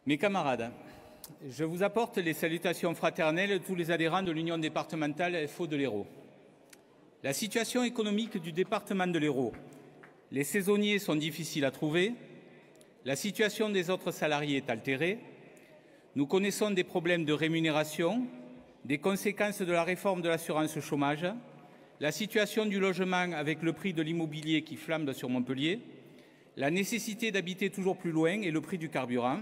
Mes camarades, je vous apporte les salutations fraternelles de tous les adhérents de l'Union départementale FO de l'Hérault. La situation économique du département de l'Hérault, les saisonniers sont difficiles à trouver, la situation des autres salariés est altérée, nous connaissons des problèmes de rémunération, des conséquences de la réforme de l'assurance chômage, la situation du logement avec le prix de l'immobilier qui flambe sur Montpellier, la nécessité d'habiter toujours plus loin et le prix du carburant,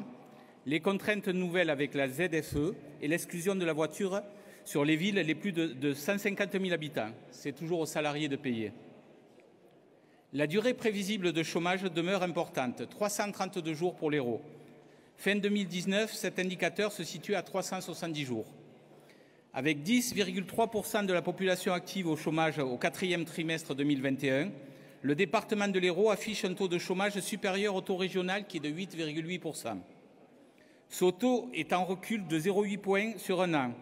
les contraintes nouvelles avec la ZFE et l'exclusion de la voiture sur les villes les plus de 150 000 habitants. C'est toujours aux salariés de payer. La durée prévisible de chômage demeure importante, 332 jours pour l'Hérault. Fin 2019, cet indicateur se situe à 370 jours. Avec 10,3% de la population active au chômage au quatrième trimestre 2021, le département de l'Hérault affiche un taux de chômage supérieur au taux régional qui est de 8,8%. Ce taux est en recul de 0,8 points sur un an.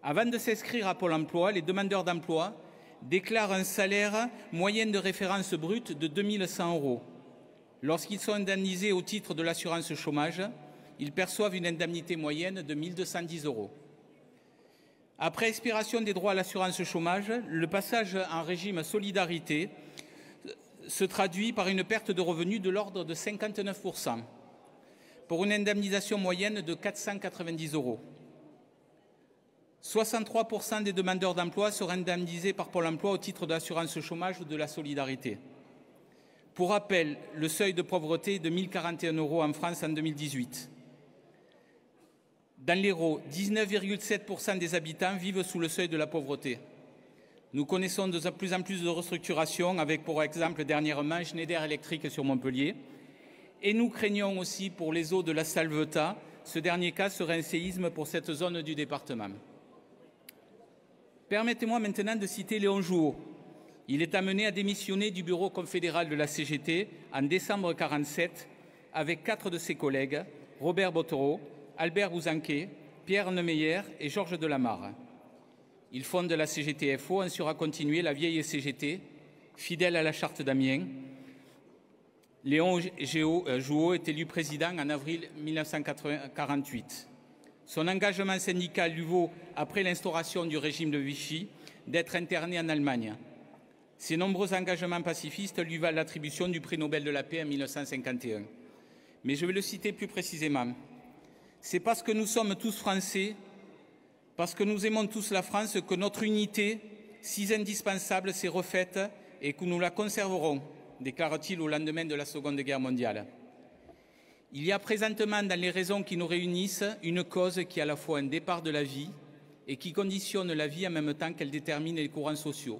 Avant de s'inscrire à Pôle emploi, les demandeurs d'emploi déclarent un salaire moyen de référence brut de 2 100 €. Lorsqu'ils sont indemnisés au titre de l'assurance chômage, ils perçoivent une indemnité moyenne de 1 210 €. Après expiration des droits à l'assurance chômage, le passage en régime solidarité se traduit par une perte de revenus de l'ordre de 59%, pour une indemnisation moyenne de 490 €. 63% des demandeurs d'emploi seront indemnisés par Pôle emploi au titre de l'assurance chômage ou de la solidarité. Pour rappel, le seuil de pauvreté est de 1 041 € en France en 2018. Dans l'Hérault, 19,7% des habitants vivent sous le seuil de la pauvreté. Nous connaissons de plus en plus de restructurations avec, pour exemple, dernièrement, Schneider Electric sur Montpellier. Et nous craignons aussi pour les eaux de la Salvetat. Ce dernier cas serait un séisme pour cette zone du département. Permettez-moi maintenant de citer Léon Jouot. Il est amené à démissionner du bureau confédéral de la CGT en décembre 1947 avec 4 de ses collègues, Robert Bottereau, Albert Bouzanquet, Pierre Neumeyer et Georges Delamarre. Il fonde la CGT-FO, en sera continué la vieille CGT, fidèle à la charte d'Amiens. Léon Jouot est élu président en avril 1948. Son engagement syndical lui vaut, après l'instauration du régime de Vichy, d'être interné en Allemagne. Ses nombreux engagements pacifistes lui valent l'attribution du prix Nobel de la paix en 1951. Mais je vais le citer plus précisément. C'est parce que nous sommes tous Français, parce que nous aimons tous la France, que notre unité, si indispensable, s'est refaite et que nous la conserverons, déclare-t-il au lendemain de la Seconde Guerre mondiale. Il y a présentement dans les raisons qui nous réunissent une cause qui est à la fois un départ de la vie et qui conditionne la vie en même temps qu'elle détermine les courants sociaux.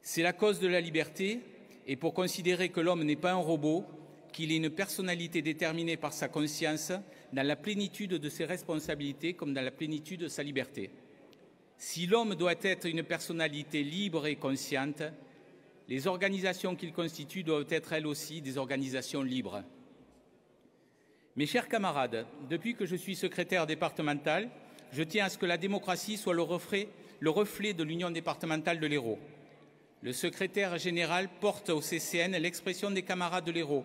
C'est la cause de la liberté, et pour considérer que l'homme n'est pas un robot, qu'il ait une personnalité déterminée par sa conscience, dans la plénitude de ses responsabilités comme dans la plénitude de sa liberté. Si l'homme doit être une personnalité libre et consciente, les organisations qu'il constitue doivent être elles aussi des organisations libres. Mes chers camarades, depuis que je suis secrétaire départemental, je tiens à ce que la démocratie soit le reflet de l'Union départementale de l'Hérault. Le secrétaire général porte au CCN l'expression des camarades de l'Hérault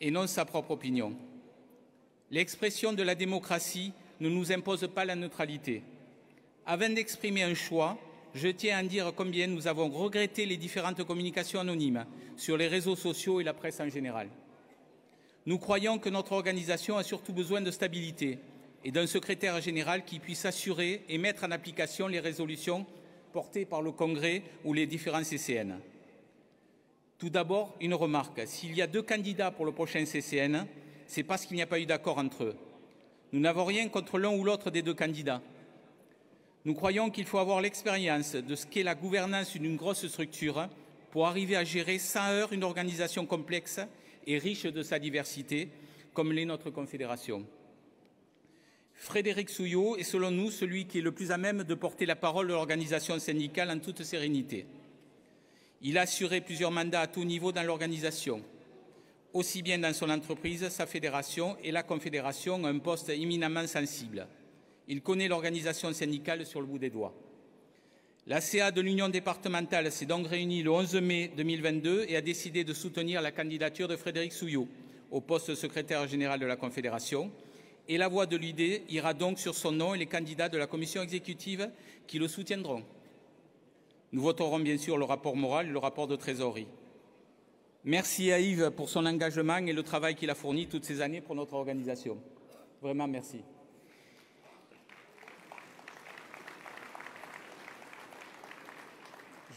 et non sa propre opinion. L'expression de la démocratie ne nous impose pas la neutralité. Avant d'exprimer un choix, je tiens à dire combien nous avons regretté les différentes communications anonymes sur les réseaux sociaux et la presse en général. Nous croyons que notre organisation a surtout besoin de stabilité et d'un secrétaire général qui puisse assurer et mettre en application les résolutions portées par le Congrès ou les différents CCN. Tout d'abord, une remarque. S'il y a 2 candidats pour le prochain CCN, c'est parce qu'il n'y a pas eu d'accord entre eux. Nous n'avons rien contre l'un ou l'autre des 2 candidats. Nous croyons qu'il faut avoir l'expérience de ce qu'est la gouvernance d'une grosse structure pour arriver à gérer sans heurts une organisation complexe et riche de sa diversité, comme l'est notre Confédération. Frédéric Souillot est, selon nous, celui qui est le plus à même de porter la parole de l'organisation syndicale en toute sérénité. Il a assuré plusieurs mandats à tout niveau dans l'organisation, aussi bien dans son entreprise, sa fédération et la Confédération, un poste éminemment sensible. Il connaît l'organisation syndicale sur le bout des doigts. La CA de l'Union départementale s'est donc réunie le 11 mai 2022 et a décidé de soutenir la candidature de Frédéric Souillot au poste de secrétaire général de la Confédération. Et la voix de l'UD ira donc sur son nom et les candidats de la commission exécutive qui le soutiendront. Nous voterons bien sûr le rapport moral et le rapport de trésorerie. Merci à Yves pour son engagement et le travail qu'il a fourni toutes ces années pour notre organisation. Vraiment, merci.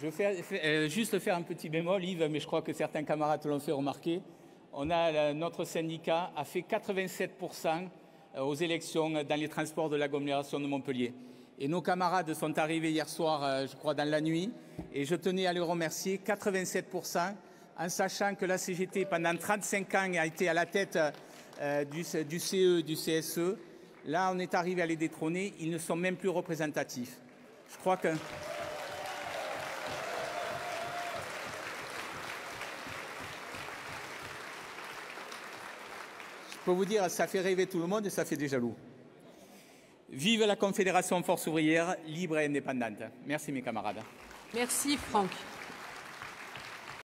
Je vais juste faire un petit bémol, Yves, mais je crois que certains camarades l'ont fait remarquer. Notre syndicat a fait 87% aux élections dans les transports de l'agglomération de Montpellier. Et nos camarades sont arrivés hier soir, je crois, dans la nuit. Et je tenais à les remercier, 87%, en sachant que la CGT, pendant 35 ans, a été à la tête du CE, du CSE. Là, on est arrivé à les détrôner. Ils ne sont même plus représentatifs. Je crois que... Je peux vous dire, ça fait rêver tout le monde et ça fait des jaloux. Vive la Confédération Force ouvrière, libre et indépendante. Merci mes camarades. Merci Franck.